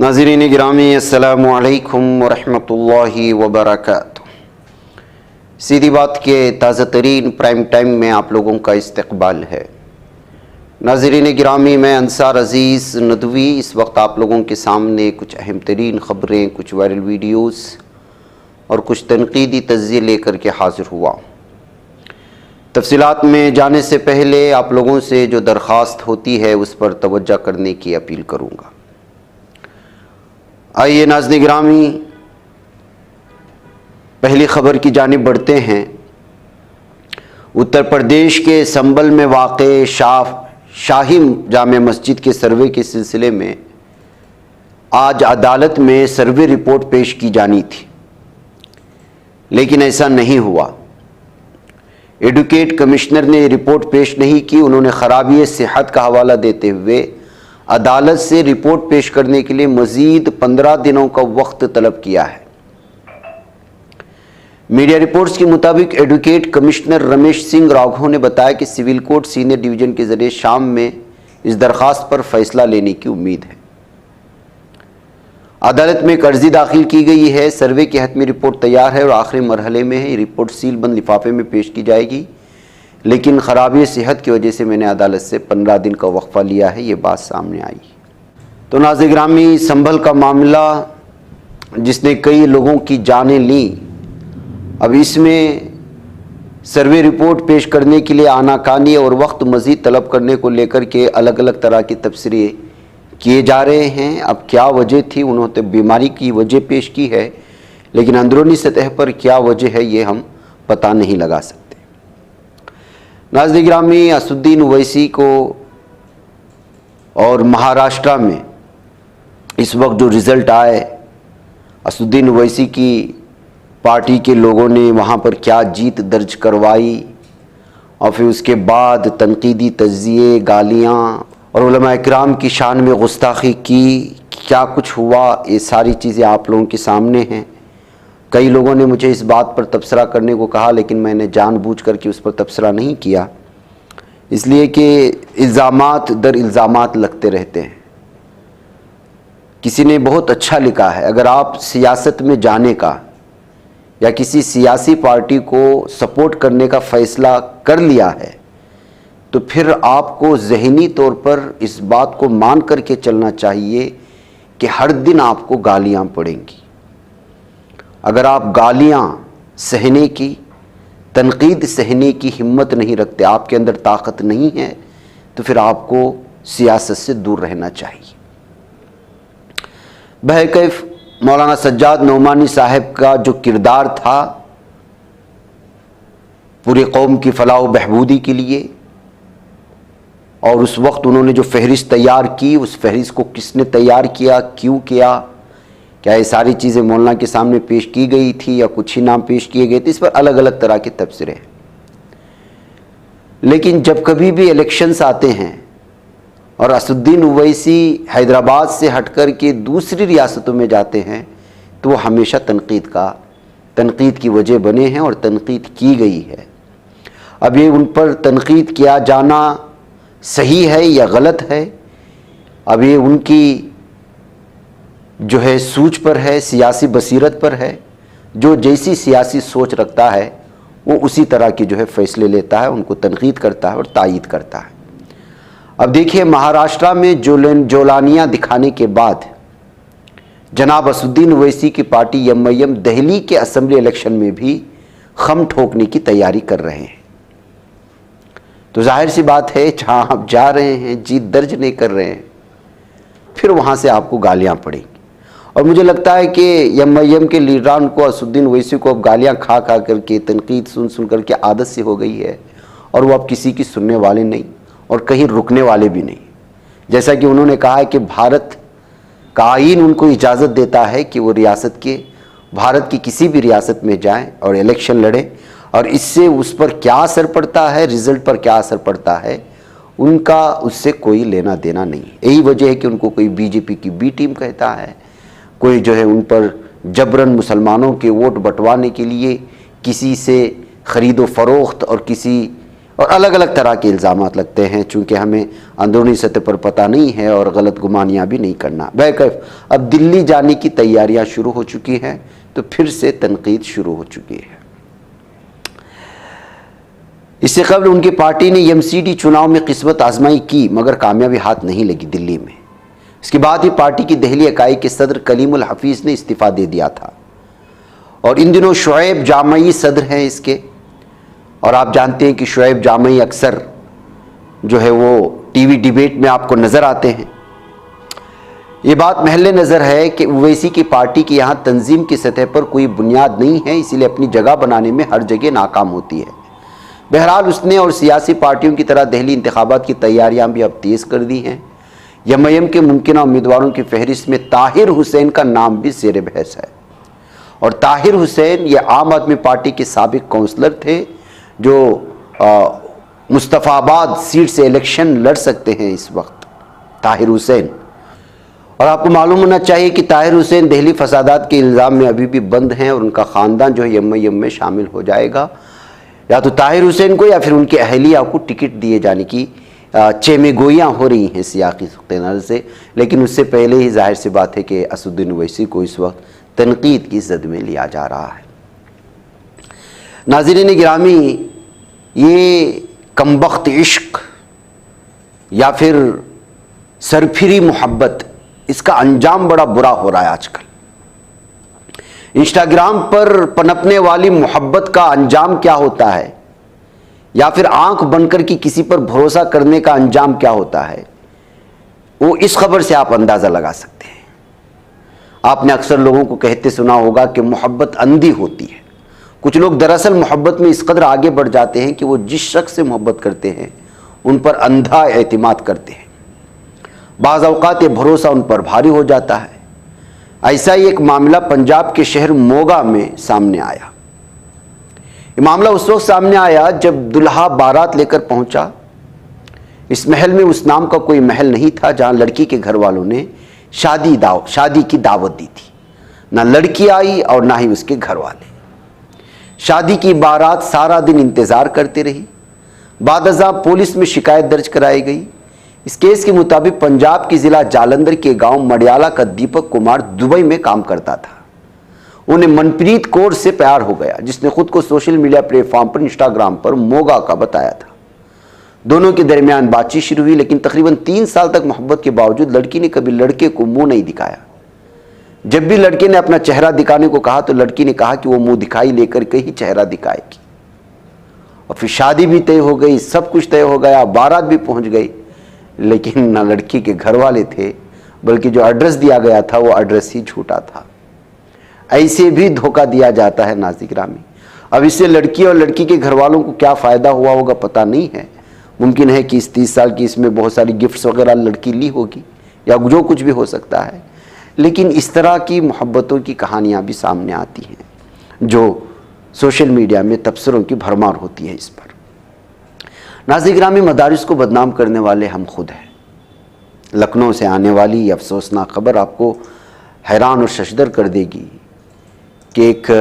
नाज़रीन गिरामी अस्सलामु अलैकुम वरहमतुल्लाहि वबरकातुह। सीधी बात के ताज़ा तरीन प्राइम टाइम में आप लोगों का इस्तकबाल है। नाज़रीन गिरामी, मैं अंसार अज़ीज़ नदवी इस वक्त आप लोगों के सामने कुछ अहम तरीन ख़बरें, कुछ वायरल वीडियोज़ और कुछ तनकीदी तज़्ज़िये लेकर के हाज़िर हुआ। तफ़सीलात में जाने से पहले आप लोगों से जो दरख्वास्त होती है उस पर तवज्जो करने की अपील करूँगा। आइए नाज़रीन गिरामी, पहली ख़बर की जानिब बढ़ते हैं। उत्तर प्रदेश के संबल में वाक़े शाही जामे मस्जिद के सर्वे के सिलसिले में आज अदालत में सर्वे रिपोर्ट पेश की जानी थी, लेकिन ऐसा नहीं हुआ। एडवोकेट कमिश्नर ने रिपोर्ट पेश नहीं की। उन्होंने ख़राबी सेहत का हवाला देते हुए अदालत से रिपोर्ट पेश करने के लिए मज़ीद 15 दिनों का वक्त तलब किया है। मीडिया रिपोर्ट्स के मुताबिक एडवोकेट कमिश्नर रमेश सिंह राघव ने बताया कि सिविल कोर्ट सीनियर डिवीज़न के ज़रिए शाम में इस दरख्वास्त पर फैसला लेने की उम्मीद है। अदालत में एक अर्जी दाखिल की गई है। सर्वे की हतमी रिपोर्ट तैयार है और आखिरी मरहले में है। ये रिपोर्ट सील बंद लिफाफे में पेश की जाएगी, लेकिन ख़राबी सेहत की वजह से मैंने अदालत से 15 दिन का वक्फ़ा लिया है, ये बात सामने आई। तो नाज़रीन गिरामी, संभल का मामला जिसने कई लोगों की जानें ली, अब इसमें सर्वे रिपोर्ट पेश करने के लिए आनाकानी और वक्त मज़ीद तलब करने को लेकर के अलग अलग तरह की तबसरे किए जा रहे हैं। अब क्या वजह थी, उन्होंने बीमारी की वजह पेश की है, लेकिन अंदरूनी सतह पर क्या वजह है ये हम पता नहीं लगा सकते। नाज़रीन गिरामी, असदुद्दीन ओवैसी को और महाराष्ट्र में इस वक्त जो रिज़ल्ट आए, असदुद्दीन ओवैसी की पार्टी के लोगों ने वहाँ पर क्या जीत दर्ज करवाई और फिर उसके बाद तनकीदी तज़्ज़िये, गालियाँ और उलमा इकराम की शान में गुस्ताखी की, क्या कुछ हुआ, ये सारी चीज़ें आप लोगों के सामने हैं। कई लोगों ने मुझे इस बात पर तबसरा करने को कहा, लेकिन मैंने जानबूझ कर के उस पर तबसरा नहीं किया, इसलिए कि इल्ज़ामात दर इल्ज़ामात लगते रहते हैं। किसी ने बहुत अच्छा लिखा है, अगर आप सियासत में जाने का या किसी सियासी पार्टी को सपोर्ट करने का फ़ैसला कर लिया है तो फिर आपको ज़हनी तौर पर इस बात को मान करके चलना चाहिए कि हर दिन आपको गालियाँ पड़ेंगी। अगर आप गालियाँ सहने की, तनकीद सहने की हिम्मत नहीं रखते, आपके अंदर ताकत नहीं है, तो फिर आपको सियासत से दूर रहना चाहिए। बहरकैफ मौलाना सज्जाद नौमानी साहब का जो किरदार था पूरी कौम की फलाह व बहबूदी के लिए, और उस वक्त उन्होंने जो फहरिस्त तैयार की, उस फहरिस्त को किसने तैयार किया, क्यों किया, क्या ये सारी चीज़ें मौलाना के सामने पेश की गई थी या कुछ ही नाम पेश किए गए थे, इस पर अलग अलग तरह के तबसरे हैं। लेकिन जब कभी भी इलेक्शंस आते हैं और असदुद्दीन ओवैसी हैदराबाद से हटकर के दूसरी रियासतों में जाते हैं तो वो हमेशा तनकीद की वजह बने हैं और तनकीद की गई है। अब ये उन पर तनकीद किया जाना सही है या गलत है, अब ये उनकी जो है सूझ पर है, सियासी बसीरत पर है। जो जैसी सियासी सोच रखता है वो उसी तरह की जो है फ़ैसले लेता है, उनको तनकीद करता है और तायीद करता है। अब देखिए, महाराष्ट्र में जोलानियाँ दिखाने के बाद जनाब असदुद्दीन ओवैसी की पार्टी एमआईएम दिल्ली के असेंबली इलेक्शन में भी खम ठोकने की तैयारी कर रहे हैं। तो जाहिर सी बात है, जहाँ आप जा रहे हैं, जीत दर्ज नहीं कर रहे हैं, फिर वहाँ से आपको गालियाँ पड़ेंगी। और मुझे लगता है कि एमआईएम के लीडरान को, असदुद्दीन ओवैसी को अब गालियाँ खा करके, तनकीद सुन करके आदत सी हो गई है और वो अब किसी की सुनने वाले नहीं और कहीं रुकने वाले भी नहीं। जैसा कि उन्होंने कहा है कि भारत का आईन उनको इजाज़त देता है कि वो भारत की किसी भी रियासत में जाएं और इलेक्शन लड़ें, और इससे उस पर क्या असर पड़ता है, रिज़ल्ट पर क्या असर पड़ता है, उनका उससे कोई लेना देना नहीं। यही वजह है कि उनको कोई बीजेपी की बी टीम कहता है, कोई जो है उन पर जबरन मुसलमानों के वोट बंटवाने के लिए किसी से ख़रीदो फरोख्त और अलग अलग तरह के इल्ज़ामात लगते हैं, चूँकि हमें अंदरूनी सतह पर पता नहीं है और गलत गुमानियाँ भी नहीं करना। बहरकैफ अब दिल्ली जाने की तैयारियाँ शुरू हो चुकी हैं, तो फिर से तनकीद शुरू हो चुकी है। इससे कबल उनकी पार्टी ने एमसीडी चुनाव में किस्मत आजमाई की, मगर कामयाबी हाथ नहीं लगी दिल्ली में। इसके बाद ही पार्टी की दिल्ली इकाई के सदर कलीमुल हफीज़ ने इस्तीफ़ा दे दिया था और इन दिनों शुएब जामई सदर हैं इसके। और आप जानते हैं कि शुएब जामई अक्सर जो है वो टीवी डिबेट में आपको नज़र आते हैं। ये बात महल नज़र है कि ओवैसी की पार्टी की यहाँ तंजीम की सतह पर कोई बुनियाद नहीं है, इसीलिए अपनी जगह बनाने में हर जगह नाकाम होती है। बहरहाल उसने और सियासी पार्टियों की तरह दिल्ली इंतखाबात की तैयारियां भी अब तेज़ कर दी हैं। एमआईएम के मुमकिन उम्मीदवारों की फहरिस्त में ताहिर हुसैन का नाम भी ज़ेर बहस है। और ताहिर हुसैन ये आम आदमी पार्टी के साबिक काउंसलर थे जो मुस्तफ़ाबाद सीट से इलेक्शन लड़ सकते हैं इस वक्त, ताहिर हुसैन। और आपको मालूम होना चाहिए कि ताहिर हुसैन दिल्ली फसादात के इल्ज़ाम में अभी भी बंद हैं और उनका ख़ानदान जो है एमआईएम में शामिल हो जाएगा। या तो ताहिर हुसैन को या फिर उनके अहलिया को टिकट दिए जाने की चेमेगोइयाँ हो रही हैं सियासी नज़र से। लेकिन उससे पहले ही जाहिर सी बात है कि असदुद्दीन ओवैसी को इस वक्त तनकीद की जद में लिया जा रहा है। नाज़रीन गिरामी, ये कमबख्त इश्क या फिर सरफिरी मोहब्बत, इसका अंजाम बड़ा बुरा हो रहा है आजकल। इंस्टाग्राम पर पनपने वाली मोहब्बत का अंजाम क्या होता है, या फिर आंख बनकर कि किसी पर भरोसा करने का अंजाम क्या होता है, वो इस खबर से आप अंदाज़ा लगा सकते हैं। आपने अक्सर लोगों को कहते सुना होगा कि मोहब्बत अंधी होती है। कुछ लोग दरअसल मोहब्बत में इस कदर आगे बढ़ जाते हैं कि वो जिस शख्स से मोहब्बत करते हैं उन पर अंधा एतमाद करते हैं। बाज़ औक़ात ये भरोसा उन पर भारी हो जाता है। ऐसा ही एक मामला पंजाब के शहर मोगा में सामने आया। ये मामला उस वक्त सामने आया जब दुल्हा बारात लेकर पहुंचा। इस महल में उस नाम का कोई महल नहीं था जहां लड़की के घर वालों ने शादी की दावत दी थी। ना लड़की आई और ना ही उसके घर वाले। शादी की बारात सारा दिन इंतज़ार करते रही। बादअज़ां पुलिस में शिकायत दर्ज कराई गई। इस केस के मुताबिक पंजाब की ज़िला जालंधर के गांव मडियाला का दीपक कुमार दुबई में काम करता था। उन्हें मनप्रीत कौर से प्यार हो गया, जिसने खुद को सोशल मीडिया प्लेटफॉर्म पर इंस्टाग्राम पर मोगा का बताया था। दोनों के दरमियान बातचीत शुरू हुई, लेकिन तकरीबन 3 साल तक मोहब्बत के बावजूद लड़की ने कभी लड़के को मुंह नहीं दिखाया। जब भी लड़के ने अपना चेहरा दिखाने को कहा तो लड़की ने कहा कि वो मुंह दिखाई लेकर के ही चेहरा दिखाएगी। और फिर शादी भी तय हो गई, सब कुछ तय हो गया, बारात भी पहुंच गई, लेकिन ना लड़की के घर वाले थे, बल्कि जो एड्रेस दिया गया था वो एड्रेस ही झूठा था। ऐसे भी धोखा दिया जाता है नाज़रीन गिरामी। अब इससे लड़की और लड़की के घर वालों को क्या फ़ायदा हुआ होगा पता नहीं है। मुमकिन है कि इस 30 साल की इसमें बहुत सारी गिफ्ट्स वगैरह लड़की ली होगी या जो कुछ भी हो सकता है। लेकिन इस तरह की मोहब्बतों की कहानियाँ भी सामने आती हैं जो सोशल मीडिया में तबसरों की भरमार होती है इस पर। नाज़रीन गिरामी, मदारिस को बदनाम करने वाले हम खुद हैं। लखनऊ से आने वाली ये अफसोसनाक खबर आपको हैरान और शशदर कर देगी कि एक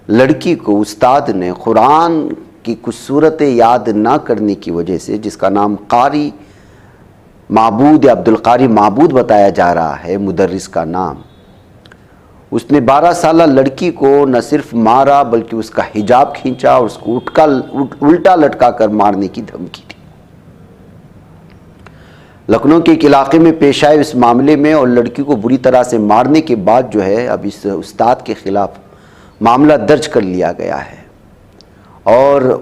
लड़की को उस्ताद ने कुरान की कुछ सूरतें याद ना करने की वजह से, जिसका नाम कारी माबूद या अब्दुल कारी माबूद बताया जा रहा है, मुदर्रिस का नाम, उसने 12 साल लड़की को न सिर्फ मारा बल्कि उसका हिजाब खींचा और उसको उल्टा लटका कर मारने की धमकी दी। लखनऊ के एक इलाके में पेश आए इस मामले में और लड़की को बुरी तरह से मारने के बाद जो है अब इस उस्ताद के खिलाफ मामला दर्ज कर लिया गया है और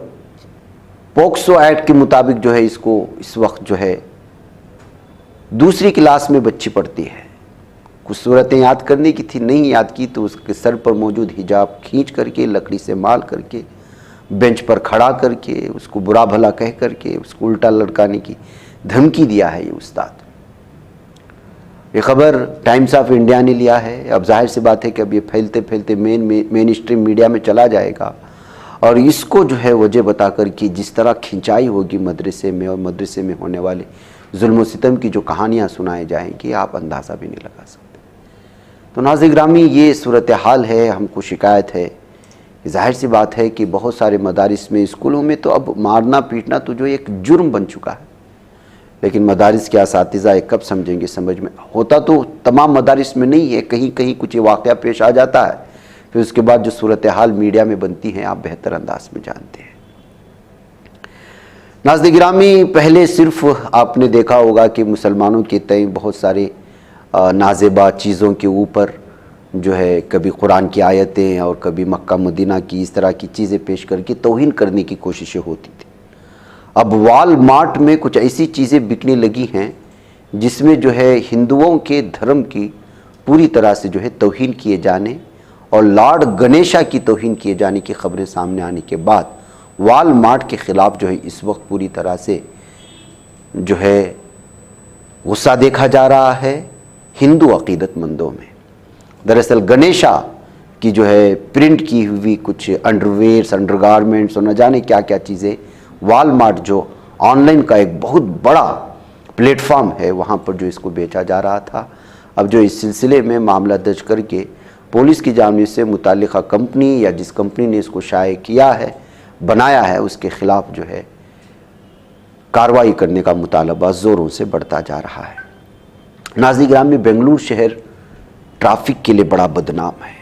पोक्सो एक्ट के मुताबिक जो है इसको इस वक्त जो है दूसरी क्लास में बच्ची पढ़ती है। कुछ सूरतें याद करने की थी, नहीं याद की तो उसके सर पर मौजूद हिजाब खींच करके, लकड़ी से मार करके, बेंच पर खड़ा करके, उसको बुरा भला कह करके उसको उल्टा लटकाने की धमकी दिया है ये उस्ताद। ये खबर टाइम्स ऑफ इंडिया ने लिया है। अब जाहिर सी बात है कि अब ये फैलते फैलते मेन स्ट्रीम मीडिया में चला जाएगा और इसको जो है वजह बता कर कि जिस तरह खिंचाई होगी मदरसे में और मदरसे में होने वाले जुल्म सितम की जो कहानियाँ सुनाई जाएंगी, आप अंदाज़ा भी नहीं लगा सकते। तो नाज़रीन गिरामी, ये सूरत हाल है। हमको शिकायत है ज़ाहिर सी बात है कि बहुत सारे मदारिस में, स्कूलों में तो अब मारना पीटना तो जो एक जुर्म बन चुका है, लेकिन मदारिस के असातिज़ा कब समझेंगे, समझ में होता तो तमाम मदारिस में नहीं है, कहीं कहीं कुछ ये वाक़या पेश आ जाता है, फिर उसके बाद जो सूरत हाल मीडिया में बनती हैं आप बेहतर अंदाज में जानते हैं। नाज़रीन गिरामी, पहले सिर्फ आपने देखा होगा कि मुसलमानों के तय बहुत सारे नाज़ेबा चीज़ों के ऊपर जो है कभी कुरान की आयतें और कभी मक्का मदीना की इस तरह की चीज़ें पेश करके तौहीन करने की कोशिशें होती थी। अब वॉलमार्ट में कुछ ऐसी चीज़ें बिकने लगी हैं जिसमें जो है हिंदुओं के धर्म की पूरी तरह से जो है तौहीन किए जाने और लॉर्ड गणेशा की तौहीन किए जाने की खबरें सामने आने के बाद वॉलमार्ट के ख़िलाफ़ जो है इस वक्त पूरी तरह से जो है गुस्सा देखा जा रहा है हिंदू अक़ीदतमंदों में। दरअसल गणेशा की जो है प्रिंट की हुई कुछ अंडरवेयर्स, अंडरगारमेंट्स और न जाने क्या क्या चीज़ें वॉलमार्ट जो ऑनलाइन का एक बहुत बड़ा प्लेटफॉर्म है वहाँ पर जो इसको बेचा जा रहा था। अब जो इस सिलसिले में मामला दर्ज करके पुलिस की जानिब से मुताल्लिक़ा कंपनी या जिस कंपनी ने इसको शाये किया है, बनाया है, उसके ख़िलाफ़ जो है कार्रवाई करने का मुतालबा ज़ोरों से बढ़ता जा रहा है। नाज़रीन गिरामी, बेंगलुरु शहर ट्रैफिक के लिए बड़ा बदनाम है।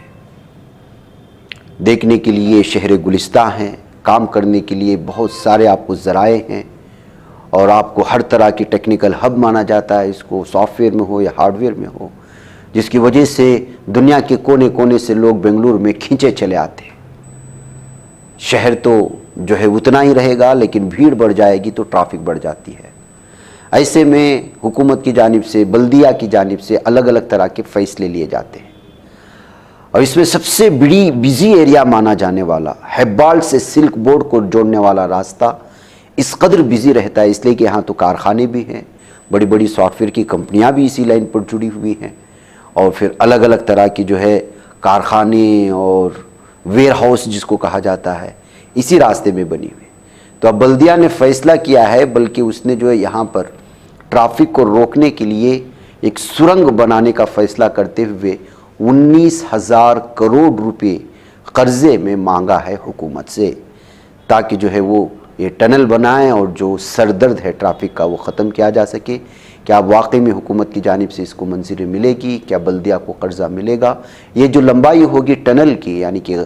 देखने के लिए शहर गुलिस्तां हैं, काम करने के लिए बहुत सारे आपको ज़राए हैं और आपको हर तरह की टेक्निकल हब माना जाता है, इसको सॉफ्टवेयर में हो या हार्डवेयर में हो, जिसकी वजह से दुनिया के कोने कोने से लोग बेंगलुरु में खींचे चले आते हैं। शहर तो जो है उतना ही रहेगा, लेकिन भीड़ बढ़ जाएगी तो ट्रैफिक बढ़ जाती है। ऐसे में हुकूमत की जानिब से, बल्दिया की जानिब से अलग अलग तरह के फ़ैसले लिए जाते हैं और इसमें सबसे बड़ी बिजी एरिया माना जाने वाला हेब्बाल से सिल्क बोर्ड को जोड़ने वाला रास्ता इस कदर बिजी रहता है इसलिए कि यहाँ तो कारखाने भी हैं, बड़ी बड़ी सॉफ्टवेयर की कंपनियाँ भी इसी लाइन पर जुड़ी हुई हैं और फिर अलग अलग तरह की जो है कारखाने और वेयर हाउस जिसको कहा जाता है इसी रास्ते में बनी हुई। तो अब बल्दिया ने फ़ैसला किया है, बल्कि उसने जो है यहाँ पर ट्रैफिक को रोकने के लिए एक सुरंग बनाने का फ़ैसला करते हुए 19,000 करोड़ रुपए कर्ज़े में मांगा है हुकूमत से, ताकि जो है वो ये टनल बनाएं और जो सरदर्द है ट्रैफिक का वो ख़त्म किया जा सके। क्या वाकई में हुकूमत की जानिब से इसको मंजूरी मिलेगी? क्या बल्दिया को कर्जा मिलेगा? ये जो लंबाई होगी टनल की यानी कि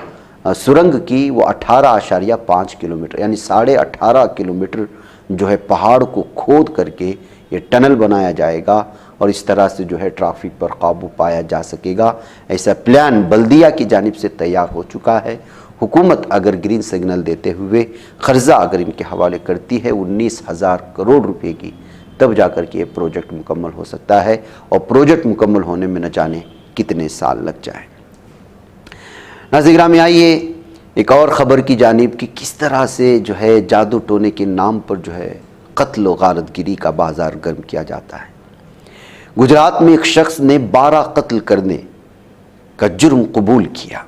सुरंग की वो 18.5 किलोमीटर यानी 18.5 किलोमीटर जो है पहाड़ को खोद करके ये टनल बनाया जाएगा और इस तरह से जो है ट्रैफिक पर काबू पाया जा सकेगा। ऐसा प्लान बल्दिया की जानिब से तैयार हो चुका है। हुकूमत अगर ग्रीन सिग्नल देते हुए कर्जा अगर इनके हवाले करती है 19,000 करोड़ रुपए की, तब जाकर के ये प्रोजेक्ट मुकम्मल हो सकता है और प्रोजेक्ट मुकम्मल होने में न जाने कितने साल लग जाए। नाज़रीन गिरामी, आइए एक और ख़बर की जानिब कि किस तरह से जो है जादू टोने के नाम पर जो है कत्ल व गारतगिरी का बाज़ार गर्म किया जाता है। गुजरात में एक शख्स ने 12 कत्ल करने का जुर्म कबूल किया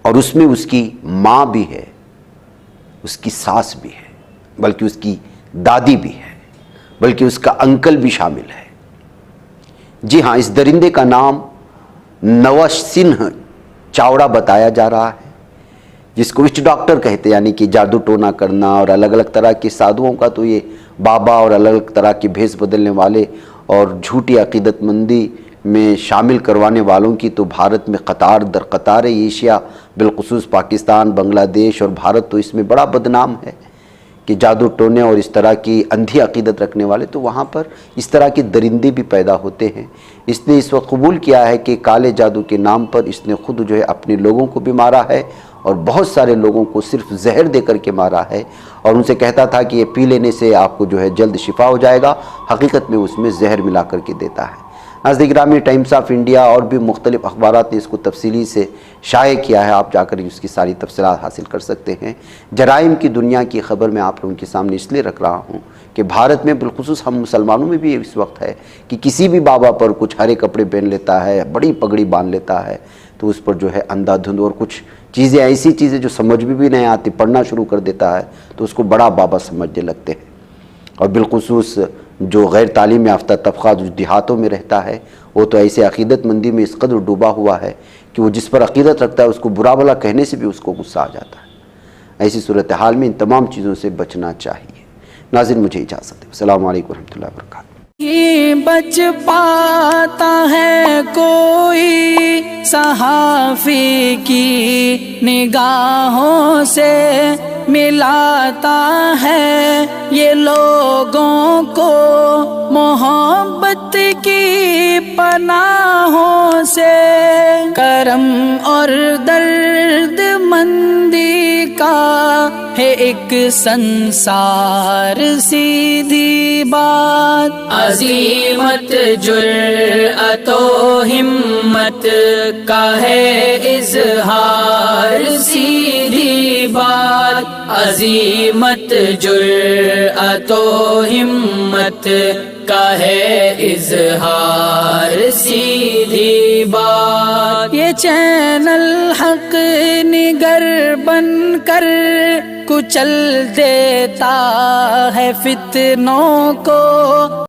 और उसमें उसकी माँ भी है, उसकी सास भी है, बल्कि उसकी दादी भी है, बल्कि उसका अंकल भी शामिल है। जी हाँ, इस दरिंदे का नाम नवसिंह चावड़ा बताया जा रहा है, जिसको विच डॉक्टर कहते हैं, यानी कि जादू टोना करना और अलग अलग तरह के साधुओं का तो ये बाबा और अलग अलग तरह के भेष बदलने वाले और झूठी अकीदतमंदी में शामिल करवाने वालों की तो भारत में कतार दर कतार है। एशिया बिलखुसूस पाकिस्तान, बांग्लादेश और भारत तो इसमें बड़ा बदनाम है कि जादू टोने और इस तरह की अंधी अकीदत रखने वाले, तो वहाँ पर इस तरह के दरिंदे भी पैदा होते हैं। इसने इस वक्त कबूल किया है कि काले जादू के नाम पर इसने खुद जो है अपने लोगों को भी मारा है और बहुत सारे लोगों को सिर्फ जहर दे करके मारा है और उनसे कहता था कि ये पी लेने से आपको जो है जल्द शिफा हो जाएगा, हकीकत में उसमें जहर मिला करके देता है। नाज़रीन गिरामी, टाइम्स ऑफ इंडिया और भी मुख्तलिफ अखबारात ने इसको तफसीली से शाये किया है, आप जाकर उसकी सारी तफसीलात हासिल कर सकते हैं। जराइम की दुनिया की ख़बर मैं आप लोगों के सामने इसलिए रख रहा हूँ कि भारत में बिलखुसूस हम मुसलमानों में भी इस वक्त है कि किसी भी बाबा पर कुछ हरे कपड़े पहन लेता है, बड़ी पगड़ी बांध लेता है, तो उस पर जो है अंधाधुंध और कुछ चीज़ें ऐसी चीज़ें जो समझ में भी नहीं आती पढ़ना शुरू कर देता है तो उसको बड़ा बाबा समझने लगते हैं। और बिलखुसूस जो गैर तालीम याफ्ता तबका जो देहातों में रहता है वो तो ऐसे अक़ीदतमंदी में इस कदर डूबा हुआ है कि वो जिस पर अक़ीदत रखता है उसको बुरा भला कहने से भी उसको गुस्सा आ जाता है। ऐसी सूरत हाल में इन तमाम चीज़ों से बचना चाहिए। नाज़रीन, मुझे इजाज़त दें। अस्सलाम वालेकुम रहमतुल्लाहि व बरकातहू। ये बच पाता है कोई सहाफ़ी की निगाहों से, मिलाता है ये लोगों को मोहब्बत की पनाहों से। करम और दर्द मंदी का है एक संसार सीधी बात। अज़ीमत जुर्अतो हिम्मत का है इज़हार सीधी बात। अज़ीमत जुर्अतो हिम्मत का है इज़हार सीधी बात। ये चैनल हक निगर बन कर कुचल देता है फितनों को।